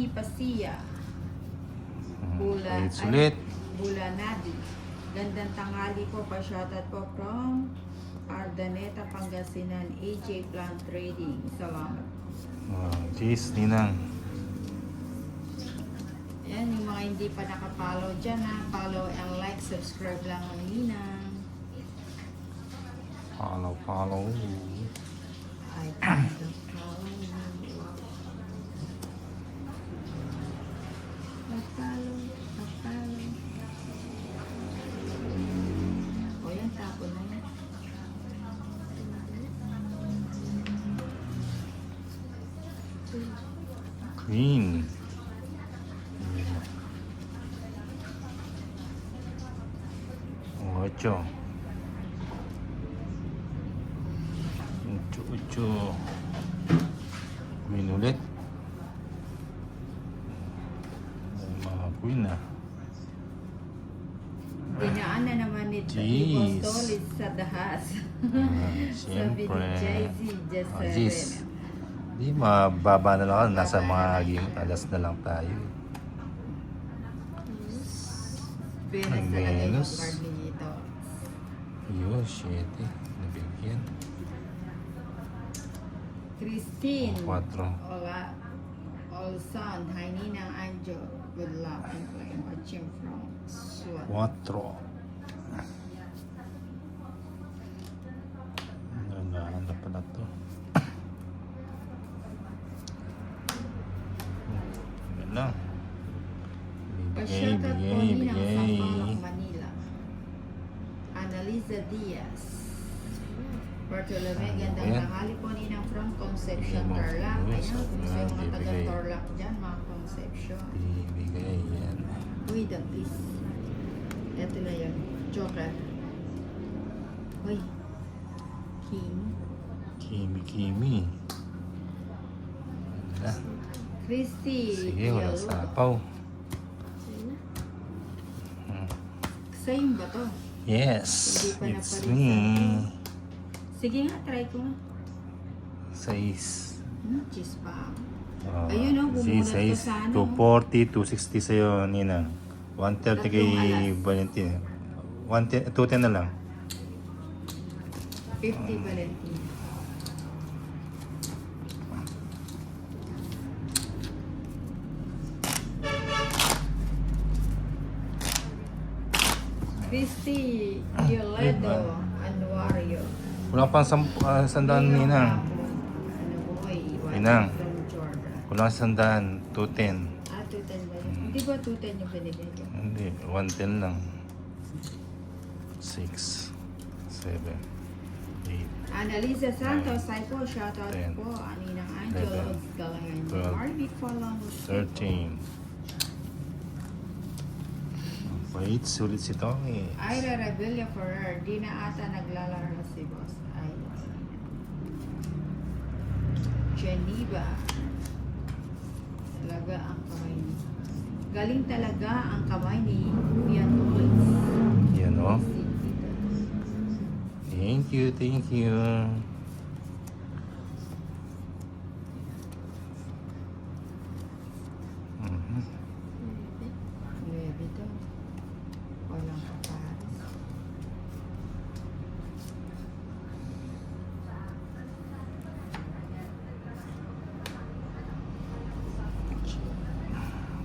Jenny Pasia. Sulit. Bulanadi. Gandang tanghali po. Pa-shoutout po from Ardaneta, Pangasinan. AJ Plant Trading. Salamat. Cheese, Ninang. Yan, yung mga hindi pa nakapollow dyan ha. Follow and like, subscribe lang ang Ninang. Follow. Ay, follow. O yan, tapon na yan. Queen. 8. 8. Queen ulit. Mga queen na. Dinaan na naman ni Jeez. Bostolis sa dahas. Sabi ni Siyempre. Jay-Z, just Jeez. Di mababa na lang. Nasa mga game. Alas na lang tayo. Venus Ay, talaga yung Venus. card nito. Yun, shit eh. Nabigyan. Christine. 4. Ola. Olson. Hi, Ninang Anjo. Good luck in playing. Watching from SWAT. 4. Ano pala to? Yan lang. Pa-shoutout po Ninang sa Bigay. Palak, Manila. Annalisa Diaz. Bartolome, gandang Ayan. tanghali po Ninang from Concepcion, Bigay mo. Tarlac. Yes, Ayan, kung gusto yung mga bigay. taga-Tarlac dyan, mga Concepcion. Bigay yan. Uy, the please. Ito na yun. Joker. Uy. King. Kimi. Wala. Christy. Sige, wala Yellow. sapaw. Same ba to? Yes, Hindi pa it's napalitan. me. Sige nga, try ko nga. 6. Cheese pa. Ayun, oh, bumunod ka 6, sa ano. 240, 260 sa'yo, Nina. 130 kay Tatlong alas. Valentina. 210 na lang. 50 Valentina. Christy Yoledo Anuario. Wala pang sandaan, Nina. Ano boy? Ninang. From Jordan. Wala sandaan, 210. 210 ba yun? Hindi ba 210 yung binigay ko? Hindi, 110 lang. 6, 7, 8, Annalisa Santos, ay po, shoutout 10, po. Aninang Angel, 11, Ods Galangan, 12, Marvic Falamos. 13. Wait, sulit si Tommy. Ira Rebella Ferrer, di na ata naglalaro si Boss. Ay. Geneva. Talaga ang kamay ni. Galing talaga ang kamay ni Kuya Tolls. Yan o. Thank you, thank you. Mhm. Nuebe to. Walang kapares.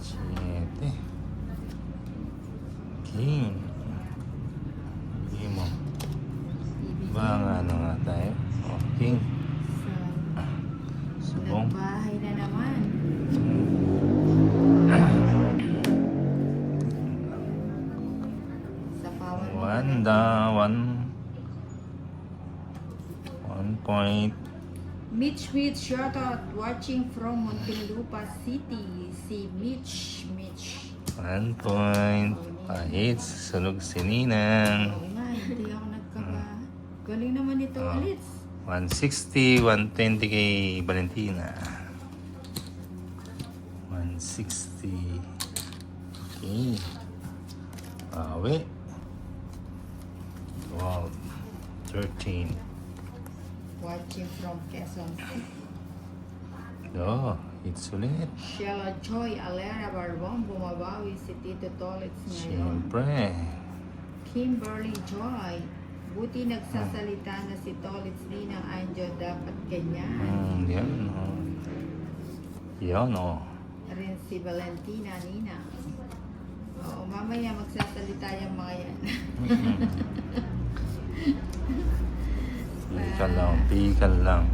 Siete. King. Bigay mo. Bang ano nga tayo? Oh, King. Sa Subong. nagbahay na naman. Sa power mo. One point. Mitch, shoutout watching from Muntinlupa City. Si Mitch. 1 point. Pahit. Sunog si Ninang. Oo nga, hindi ako nagkaba. Galing naman ito Oh. ulit. 160, 120 kay Valentina. 160. Okay. Awi. 12. 13. Watching from Quezon City. Oh, Hits ulit. Sheila Joy Alera Barbon, bumabawi si Tito Tolitz ngayon. Siyempre. Kimberly Joy, buti nagsasalita na si Tolitz din ng Anjo, dapat ganyan. Yan. Yan o. Rin si Valentina Nina. Oo, mamaya magsasalita yung mga yan. Pihikan lang. Pihikan lang.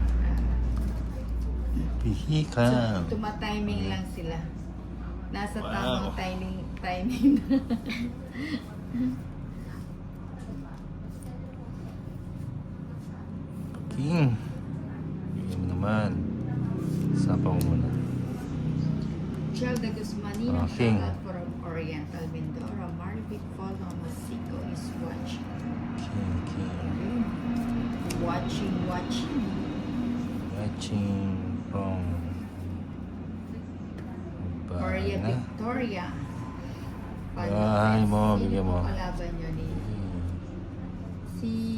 Pihikan. Tumatiming lang sila. Nasa Wow. tamang timing. King. Bigyan mo naman. Sapaw mo muna. Chelda Guzmanina, Okay. shoutout from Oriental Mindoro. Marvic Polo Masico is watching. King. Watching. Watching from Maria Bana. Victoria. Ay, mo, Sino bigyan mo. po kalaban nyo ni si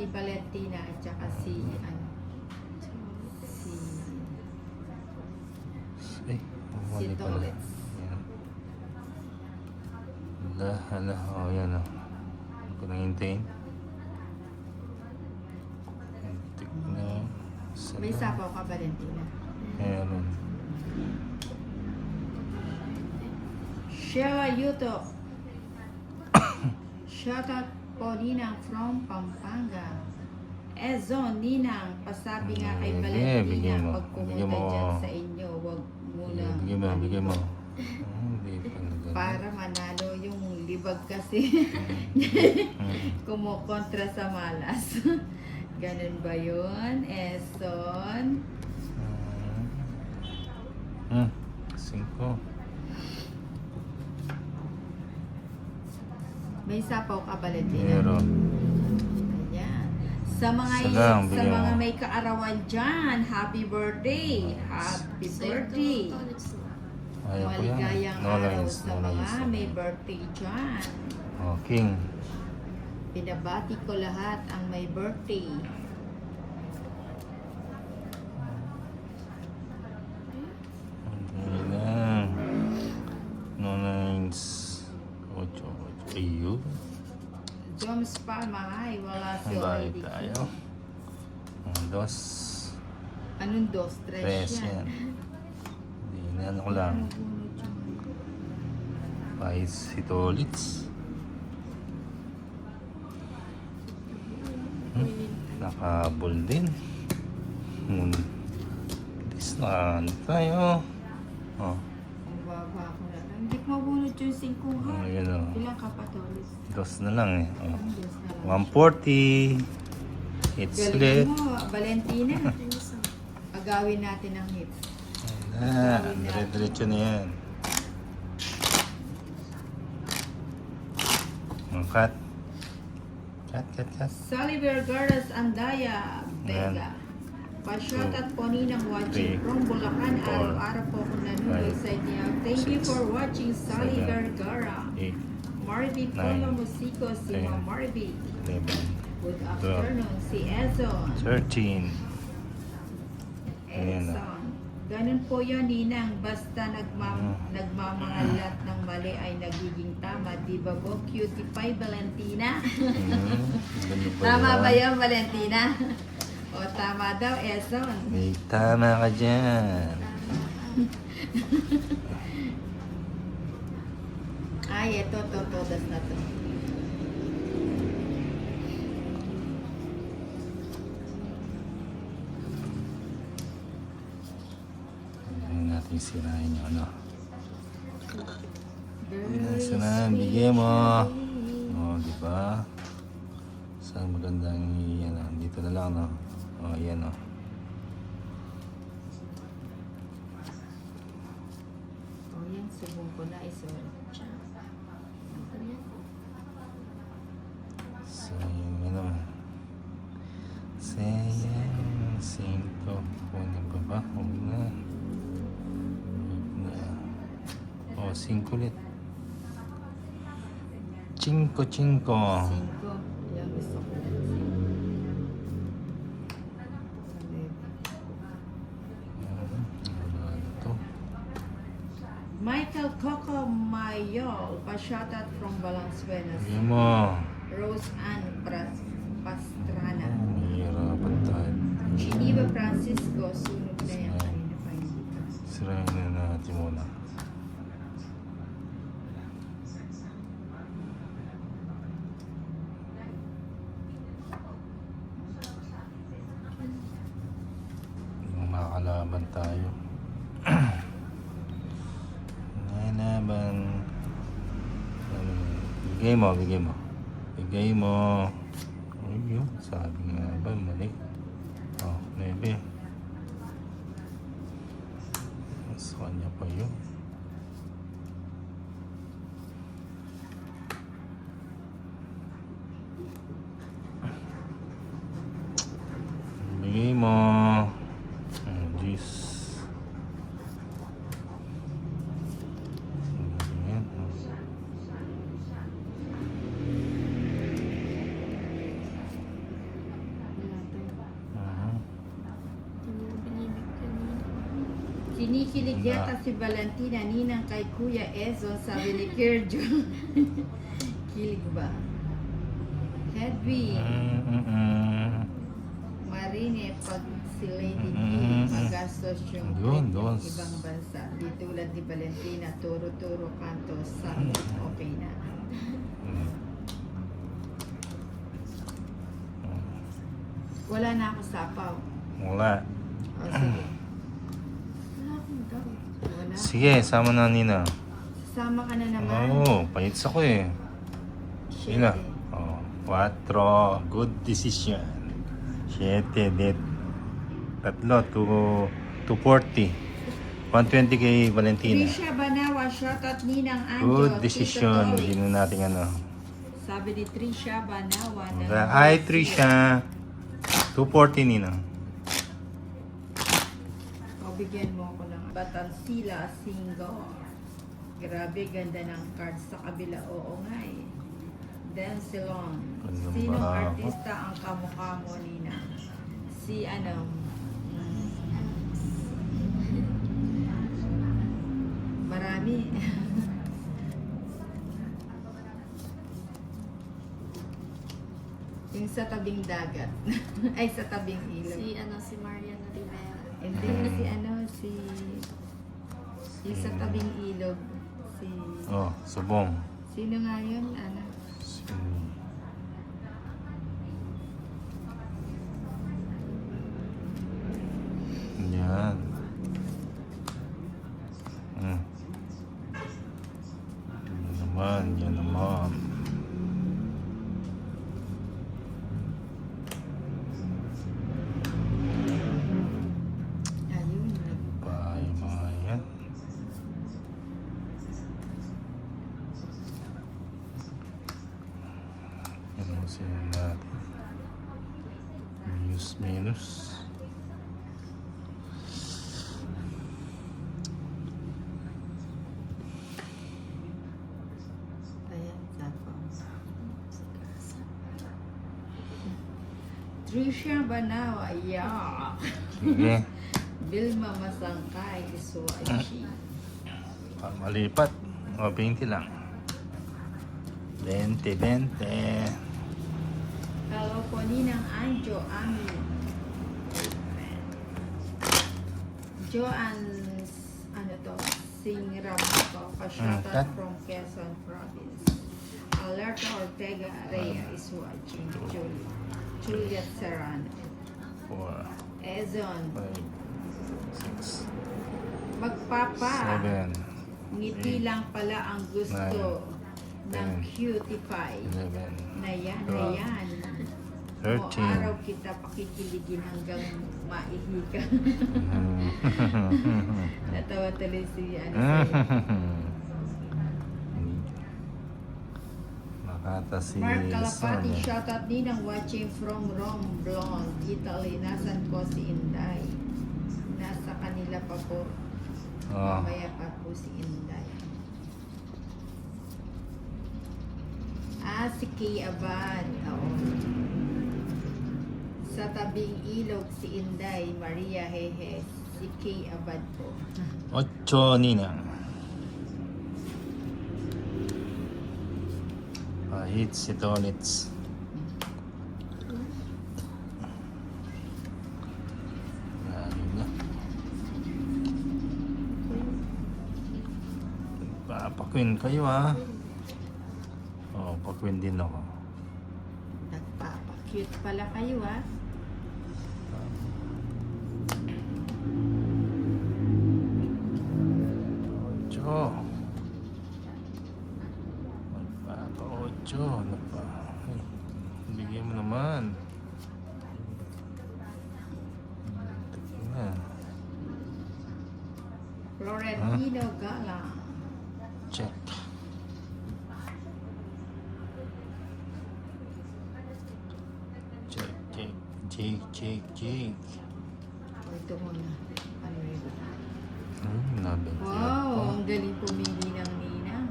Valentina at saka si Ay, si mali pala. Tolitz. Yan. Hala. O, yan o. Ano ko nang hintayin? Hintik na. May sapaw ka, Valentina. Meron. Sheila Yuto. Shoutout po Ninang from Pampanga. Ezon, Ninang, pasabi nga kay Sige, Valentina bigyan mo. pag Bigyan pumunta mo. dyan sa inyo, wag muna. Bigyan mo. Hindi pa na Para manalo yung libag kasi kumukontra sa malas. Ganun ba yun? Ezon. 5. May sapaw ka, Valentina? Meron. Ayan. Sa mga Isa lang, sa bigyan mga mo. may kaarawan dyan, happy birthday! Happy birthday! Ayaw ko yan. Maligayang No araw lines, sa no mga lines. may birthday dyan. Oh, King. Pinabati ko lahat ang may birthday. Hindi lang. No lines. 8. Ayun. Joms Palma, hi, wala si Bye already. tayo. 2. Anong dos? 3 Tres yan. yan. Hindi na ano ko lang. Pais si Tolitz. Nakahabol din. This na ano tayo. Oh, Ang baba ko na lang. Hindi ko mabunod yung 5 ha. ayun o. Ilang ka pa, Tolis? 2 na lang eh. Oh. Ang dos na lang. 140. Hits ulit. Galing mo, Valentina. Agawin natin ang hits. Ayan na. Dire-diretso na yan. Oh, cut. Cut. Sally Vergara's Andaya, Vega. Pa-shoutout po ninang watching 3, from Bulacan. 4, Araw-araw po akong nanonood 5, sa inyo. Thank you 6, for watching Sally 7, Vergara. 8, Marvin 9, Polo Musico, si 10, Ma'am Marvin. 11, Good afternoon, si Ezon. 13. Ayan na. Ezon. Ganun po yun, Ninang. Basta nagmamahalat ng mali ay nagiging tama. Di ba po, cutie pie, Valentina? Ganun ba Tama ba yan? yun, Valentina? O tama daw, Ezon. May tama ka dyan. Ay, ito, todas na to. Hindi natin sirain yung ano. Very Sinahan, sweet. bigyan mo. O, di ba? Saan magandang yan? Dito na lang, no? O, yan, o. O yan, subong ko na isulat siya. So, yung ano. Sayang, 5. Kunin ko ba? Huwag na. O, 5 ulit. 5. 5. Yan, gusto ko. Michael Coco Mayol, pa-shoutout from Valenzuela. Bigay mo. Rose Ann Pastrana. Mahirapan tayo. Geneva Francisco, sunog na yan kanina pa hindi pa. Sirayin na natin muna. Yung makakalaban tayo. Nakalaban. Bigay mo, bigay mo. Bigay mo. Ay, yun. Sabi nga ba, mali. Oh, 9. Sa kanya pa yun. Bigay mo. Jeez. Ayan. Aha. Kinikilig yata si Valentina, ninang kay Kuya Ezon, sabi ni Kirjo. Kilig ba? Hedwig, Marine, pag si Lady D, magastos yung Yun, trip doon. ng ibang bansa. Di tulad ni Valentina, turo-turo kanto, sabi, okay na. Wala na ako sapaw. Wala. O, sige. Wala akong daw. Wala. Sige, sama na Nina. Sama ka na naman. Oo, pahits ako eh. Nina. Shit. Oh, 4. Good decision. 7. Det. 3. 240. 120 kay Valentina. Trisha Banawa, shoutout Ninang Anjo. Good decision. Tito Hindi Doris. na natin ano. Sabi ni Trisha Banawa ng Hi Trisha. 240 Nina. O, bigyan mo ako ng Batansila Singo. Grabe, ganda ng cards sa kabila. Oo nga eh. Densilon. Gandang Sinong barako. artista ang kamukha mo, Nina? Si ano? Marami. Yung sa tabing dagat. Ay, sa tabing ilog. Si Mariana Rivera. Hindi, si ano, yung sa tabing ilog. Si, Oh, subong. sino nga yun? Ano? Yan. Yan naman, yan naman. Ayun. Pa, yung mga yan. Yan ang sila natin. Minus. Ayan, sapo. Trisha Banawa, yeah. Sige. Vilma Masangkay, Isuachi. Malipat. O, 20 lang. 20. Hello po, Ninang Anjo, Ami. Joanne, ano to, Singram to, pa-shoutout Kat? from Quezon Province. Alerta Ortega Area is watching. Juliet Serrano. 4, Ezon, 5, 6, magpapa. 7, Ngiti lang pala ang gusto ng 10, cutie pie. 11, Na yan, na 12, yan. 13. O araw kita pakikiligin hanggang maihi ka. Natawa tuloy si ano sa'yo. Makata si Mark Calapati, Sonia. shoutout din ang watching from Rome, Blonde, Italy. Nasaan po si Inday? Nasa kanila pa po. Oh. Mamaya pa po si Inday. Si Kay Abad. Oo. Sa tabing ilog si Inday, Maria Hehe. Si Kay Abad po. 8 Nina. Hits ito ulit. Lalo na. Papakwin kayo ha. Oo, pakwin din ako. Nagpapa-cute pala kayo ha. Ocho. Magpapa-ocho. Ay, bigyan mo naman. Tignan na. Florentino Gala. Check. Check. O, ito muna. Ano yun? Nabenti Wow, ang galing pumili ng Nina.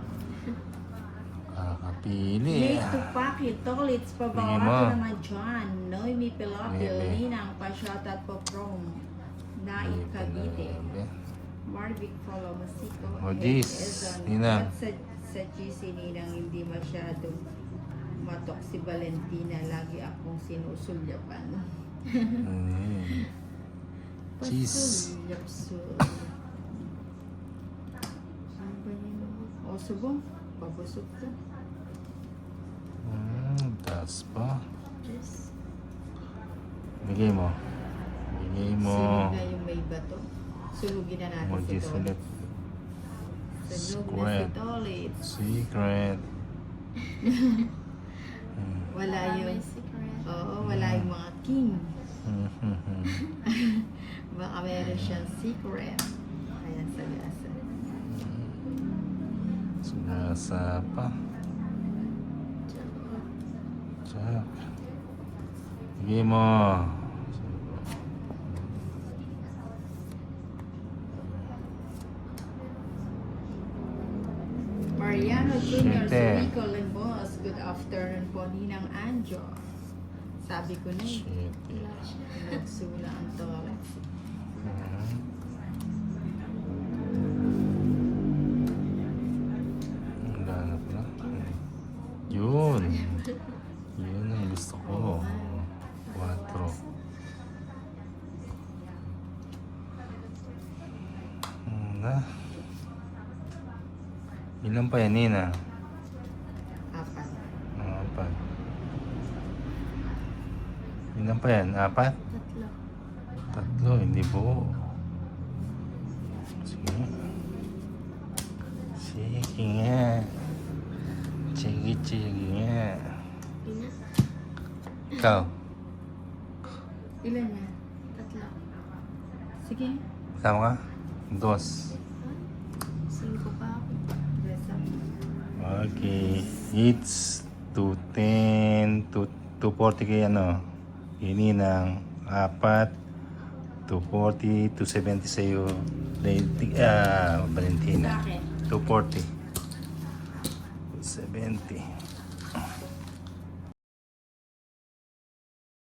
Kakapili. Made to pocket, tolits, Tingin mo. pabawado naman dyan. Noemi Pilapil, Nebe. Ninang, Pasyatat po from Nait Cavite. Marvic follow Masiko. Oh, geez, Nina. Sa GC Ninang hindi masyadong matok si Valentina. Lagi akong sinusulyapan. Cheese. Pasulyap-sul. Ano ba yun? O, subong. Pabusog ka. Taas pa. Yes. Bigay mo. Bigay mo. Sino na yung may bato? Sulugin na natin si Emojis ulit. Tolit. Sunog na si Square. Tolit. Secret. Wala May yung... secret. Oo, wala yung mga king. Mhm. Baka meron siyang secret. Ayan sa gasa. Sugasa pa. Check. Bigay mo. Mariano Jr. Siyete. Surico Lembos. Good afternoon po, Ninang Anjo. Sabi ko na eh. Shit. Nagsula ang Tolit. Wala na pala. Yun. Yun ang gusto ko. 4. Na. Ilan pa yan, Nina? Apat. 4. Ilan pa yan? 4? Tatlo. 3, hindi po. Sige. Sige nga. Sige nga. Ina. Ikaw, Ilan na? Tatlo. Sige. kasama ka? 2. 5 pa ako. Resa. Okay. It's 210, 240 kay ano. Ini ng 4. 240, 270 sa'yo. Valentina. Sa akin. 240. 270.